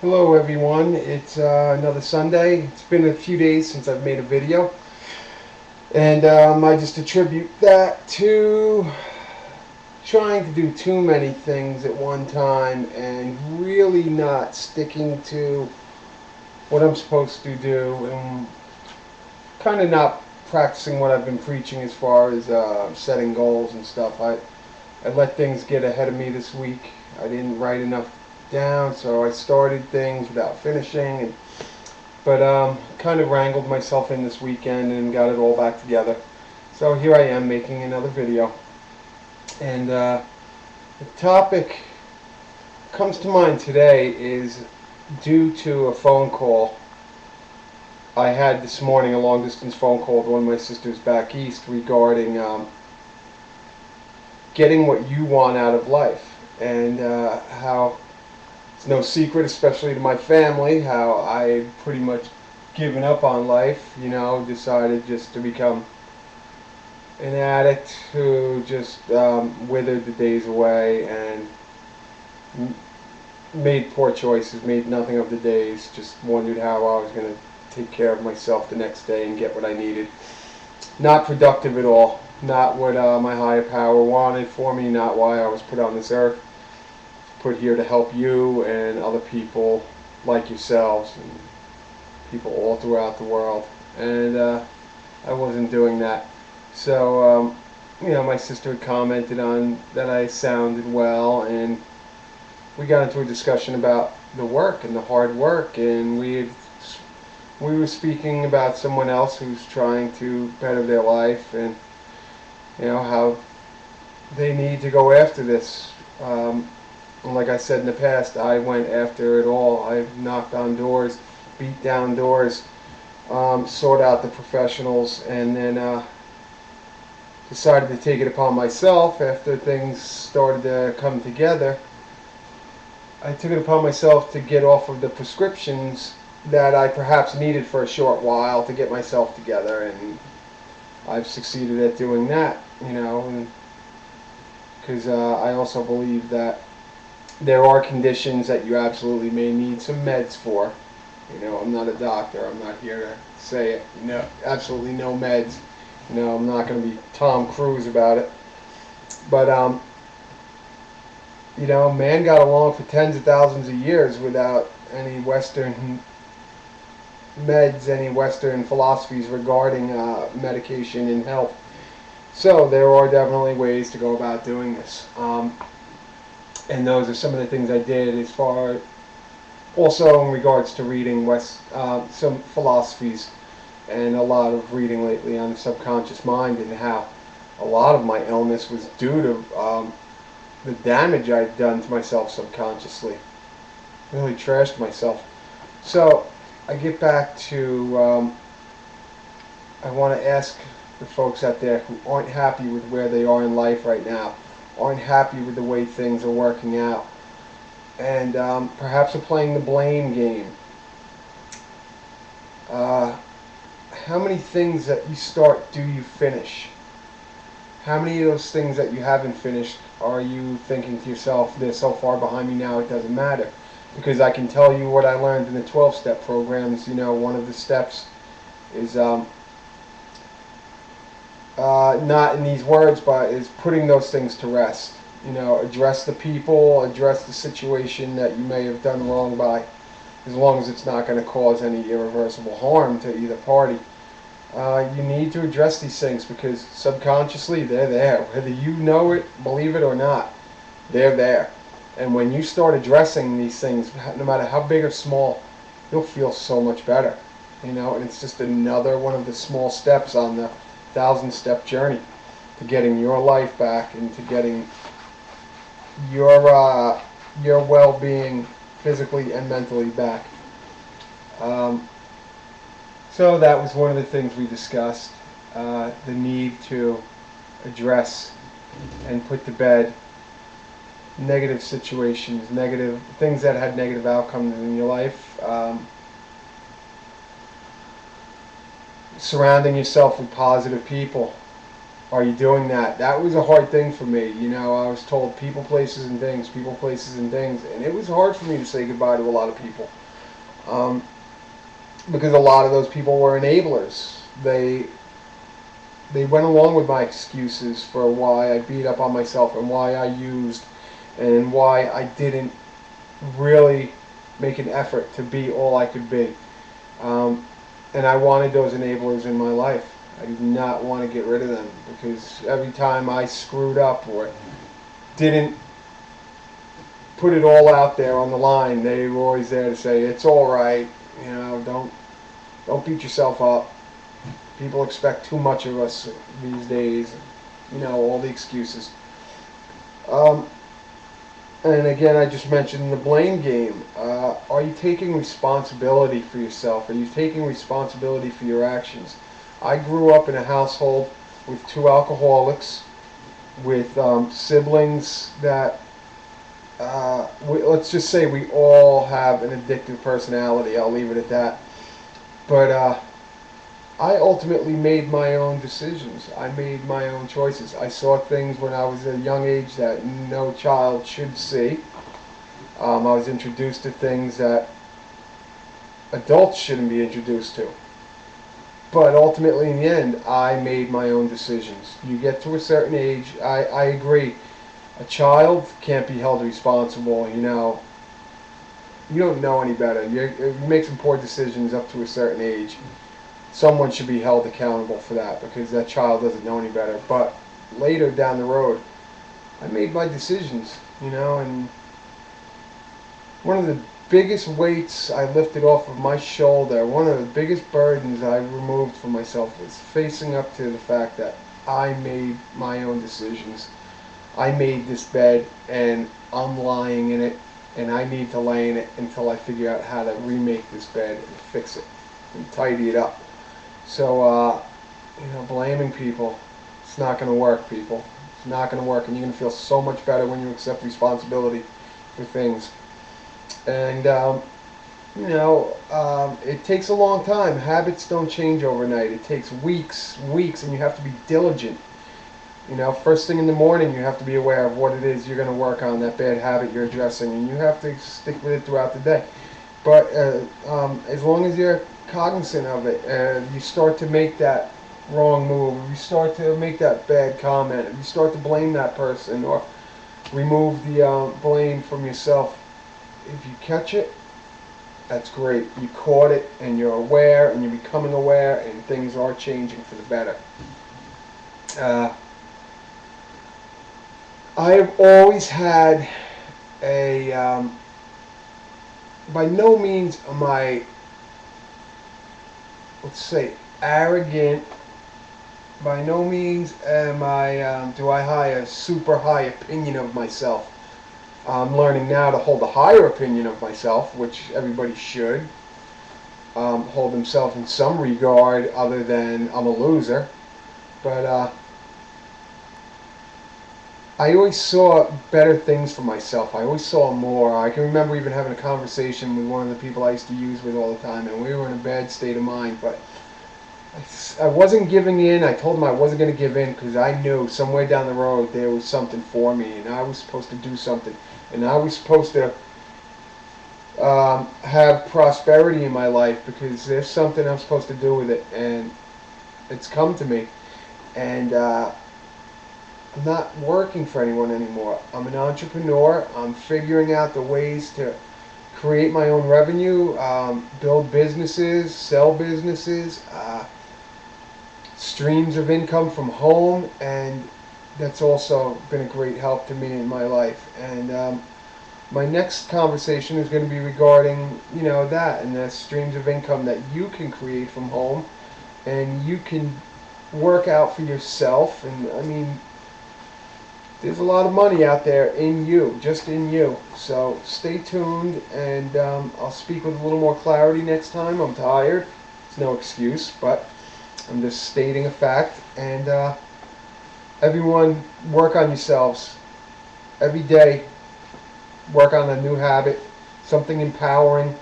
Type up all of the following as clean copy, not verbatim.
Hello everyone, it's another Sunday. It's been a few days since I've made a video, and I just attribute that to trying to do too many things at one time and really not sticking to what I'm supposed to do, and kind of not practicing what I've been preaching as far as setting goals and stuff. I let things get ahead of me this week. I didn't write enough down, so I started things without finishing, but kind of wrangled myself in this weekend and got it all back together. So here I am making another video, and the topic comes to mind today is due to a phone call I had this morning, a long distance phone call with one of my sisters back east regarding getting what you want out of life, and how it's no secret, especially to my family, how I pretty much given up on life, decided just to become an addict who just withered the days away and made poor choices, made nothing of the days, just wondered how I was going to take care of myself the next day and get what I needed. Not productive at all, not what my higher power wanted for me, not why I was put on this earth, put here to help you and other people like yourselves and people all throughout the world, and I wasn't doing that. So my sister had commented on that I sounded well, and we got into a discussion about the work and the hard work, and we were speaking about someone else who's trying to better their life, and how they need to go after this. And like I said in the past, I went after it all. I knocked on doors, beat down doors, sought out the professionals, and then decided to take it upon myself after things started to come together. I took it upon myself to get off of the prescriptions that I perhaps needed for a short while to get myself together, and I've succeeded at doing that, because I also believe that there are conditions that you absolutely may need some meds for. I'm not a doctor. I'm not here to say it. No, absolutely no meds. I'm not going to be Tom Cruise about it. But man got along for tens of thousands of years without any Western meds, any Western philosophies regarding medication and health. So there are definitely ways to go about doing this. And those are some of the things I did, as far also in regards to reading some philosophies, and a lot of reading lately on the subconscious mind, and how a lot of my illness was due to the damage I'd done to myself subconsciously. Really trashed myself. So I get back to I want to ask the folks out there who aren't happy with where they are in life right now, aren't happy with the way things are working out, and perhaps are playing the blame game. How many things that you start do you finish? How many of those things that you haven't finished are you thinking to yourself, they're so far behind me now it doesn't matter? Because I can tell you what I learned in the 12-step programs. One of the steps is not in these words, but is putting those things to rest. Address the people, address the situation that you may have done wrong by, as long as it's not going to cause any irreversible harm to either party. You need to address these things, because subconsciously they're there. Whether you know it, believe it or not, they're there. And when you start addressing these things, no matter how big or small, you'll feel so much better. And it's just another one of the small steps on the 1,000-step journey to getting your life back and to getting your well-being physically and mentally back. So that was one of the things we discussed, the need to address and put to bed negative situations, negative things that had negative outcomes in your life. Surrounding yourself with positive people, Are you doing that? That was a hard thing for me. I was told people, places, and things, people, places, and things, and it was hard for me to say goodbye to a lot of people, um, because a lot of those people were enablers. They went along with my excuses for why I beat up on myself and why I used and why I didn't really make an effort to be all I could be. And I wanted those enablers in my life. I did not want to get rid of them, because every time I screwed up or didn't put it all out there on the line, they were always there to say, it's all right, don't beat yourself up. People expect too much of us these days. All the excuses. And again, I just mentioned the blame game. Are you taking responsibility for yourself? Are you taking responsibility for your actions? I grew up in a household with 2 alcoholics, with siblings that, let's just say we all have an addictive personality. I'll leave it at that. But I ultimately made my own decisions. I made my own choices. I saw things when I was at a young age that no child should see. I was introduced to things that adults shouldn't be introduced to. But ultimately, in the end, I made my own decisions. You get to a certain age, I agree. A child can't be held responsible, You don't know any better. You make some poor decisions up to a certain age. Someone should be held accountable for that, because that child doesn't know any better. But later down the road, I made my decisions, and one of the biggest weights I lifted off of my shoulder, one of the biggest burdens I removed from myself, was facing up to the fact that I made my own decisions. I made this bed, and I'm lying in it, and I need to lay in it until I figure out how to remake this bed and fix it and tidy it up. So, blaming people, it's not going to work, people. It's not going to work, and you're going to feel so much better when you accept responsibility for things. And, it takes a long time. Habits don't change overnight. It takes weeks, and you have to be diligent. First thing in the morning, you have to be aware of what it is you're going to work on, that bad habit you're addressing, and you have to stick with it throughout the day. But as long as you're cognizant of it, and you start to make that wrong move, you start to make that bad comment, you start to blame that person, or remove the blame from yourself, if you catch it, that's great. You caught it, and you're aware, and you're becoming aware, and things are changing for the better. I have always had a, by no means am I, let's say, arrogant. By no means am I, do I have a super high opinion of myself. I'm learning now to hold a higher opinion of myself, which everybody should. Hold themselves in some regard other than I'm a loser. But I always saw better things for myself. I always saw more. I can remember even having a conversation with one of the people I used to use with all the time, and we were in a bad state of mind, but I wasn't giving in. I told him I wasn't going to give in, because I knew somewhere down the road there was something for me, and I was supposed to do something, and I was supposed to have prosperity in my life, because there's something I'm supposed to do with it, and it's come to me. And I'm not working for anyone anymore. I'm an entrepreneur. I'm figuring out the ways to create my own revenue, build businesses, sell businesses, streams of income from home, and that's also been a great help to me in my life. And my next conversation is going to be regarding, that, and the streams of income that you can create from home, and you can work out for yourself. And I mean, there's a lot of money out there in you, just in you. So stay tuned, and I'll speak with a little more clarity next time. I'm tired. It's no excuse, but I'm just stating a fact. And everyone, work on yourselves. Every day, work on a new habit, something empowering.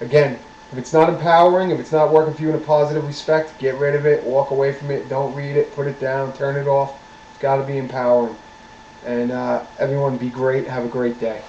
Again, If it's not empowering, if it's not working for you in a positive respect, get rid of it, walk away from it, don't read it, put it down, turn it off. It's got to be empowering. And everyone be great. Have a great day.